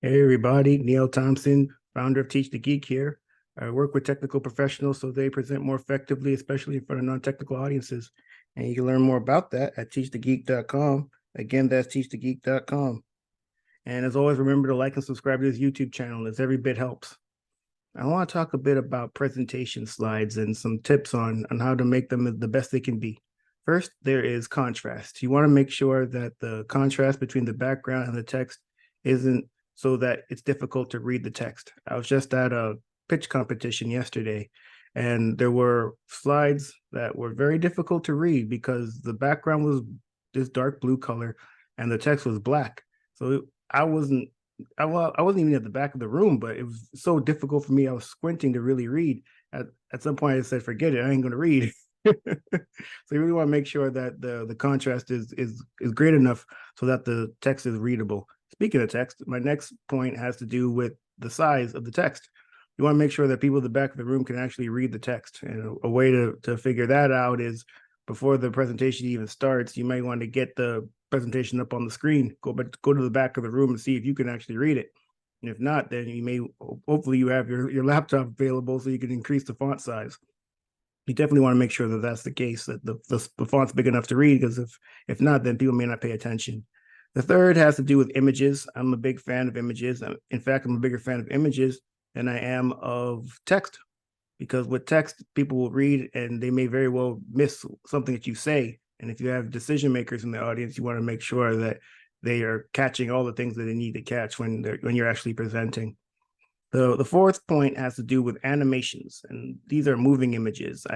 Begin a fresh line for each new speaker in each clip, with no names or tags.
Hey everybody, Neil Thompson, founder of Teach the Geek here. I work with technical professionals so they present more effectively, especially in front of non-technical audiences. And you can learn more about that at teachthegeek.com. Again, that's teachthegeek.com. And as always, remember to like and subscribe to this YouTube channel as every bit helps. I want to talk a bit about presentation slides and some tips on how to make them the best they can be. First, there is contrast. You want to make sure that the contrast between the background and the text isn't so that it's difficult to read the text. I was just at a pitch competition yesterday, and there were slides that were very difficult to read because the background was this dark blue color and the text was black. So I wasn't I wasn't even at the back of the room, but it was so difficult for me. I was squinting to really read. At some point, I said, "Forget it, I ain't going to read." So you really want to make sure that the contrast is great enough so that the text is readable. Speaking of text, my next point has to do with the size of the text. You want to make sure that people at the back of the room can actually read the text. And a way to figure that out is before the presentation even starts, you might want to get the presentation up on the screen. Go to the back of the room and see if you can actually read it. And if not, then you may hopefully you have your laptop available so you can increase the font size. You definitely want to make sure that that's the case, that the font's big enough to read, because if not, then people may not pay attention. The third has to do with images. I'm a big fan of images. In fact, I'm a bigger fan of images than I am of text, because with text, people will read and they may very well miss something that you say. And if you have decision makers in the audience, you want to make sure that they are catching all the things that they need to catch when you're actually presenting. The fourth point has to do with animations, and these are moving images.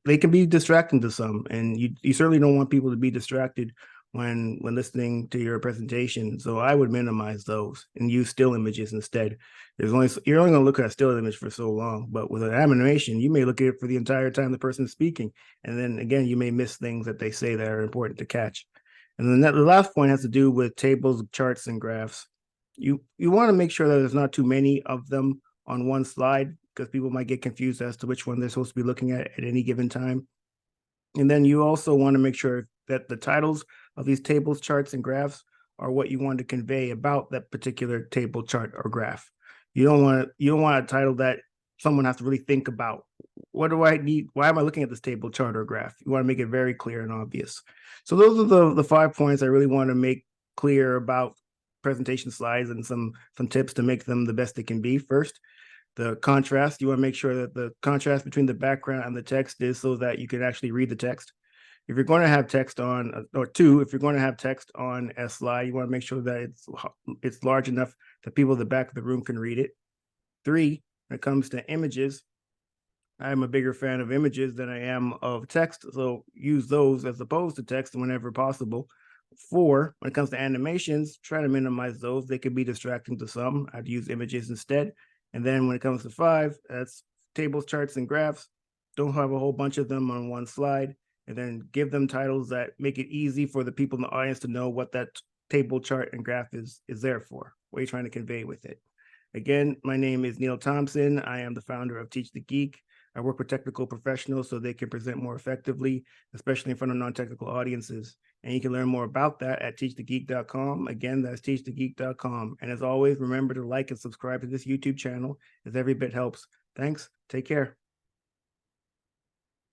They can be distracting to some, and you certainly don't want people to be distracted when listening to your presentation. So I would minimize those and use still images instead. You're only going to look at a still image for so long, but with an animation, you may look at it for the entire time the person is speaking, and then again, you may miss things that they say that are important to catch. And then the last point has to do with tables, charts, and graphs. You want to make sure that there's not too many of them on one slide, because people might get confused as to which one they're supposed to be looking at any given time. And then you also want to make sure that the titles of these tables, charts, and graphs are what you want to convey about that particular table, chart, or graph. You don't want a title that someone has to really think about. What do I need? Why am I looking at this table, chart, or graph? You want to make it very clear and obvious. So those are the 5 points I really want to make clear about presentation slides, and some tips to make them the best they can be. First, the contrast. You want to make sure that the contrast between the background and the text is so that you can actually read the text. If you're going to have text on, or two, if you're going to have text on a slide, you want to make sure that it's large enough that people at the back of the room can read it. Three, when it comes to images, I'm a bigger fan of images than I am of text, so use those as opposed to text whenever possible. Four, when it comes to animations, try to minimize those. They can be distracting to some. I'd use images instead. And then when it comes to five, that's tables, charts, and graphs. Don't have a whole bunch of them on one slide. And then give them titles that make it easy for the people in the audience to know what that table, chart, and graph is there for. What are you trying to convey with it? Again, my name is Neil Thompson. I am the founder of Teach the Geek. I work with technical professionals so they can present more effectively, especially in front of non-technical audiences. And you can learn more about that at teachthegeek.com. Again, that's teachthegeek.com. And as always, remember to like and subscribe to this YouTube channel, as every bit helps. Thanks. Take care.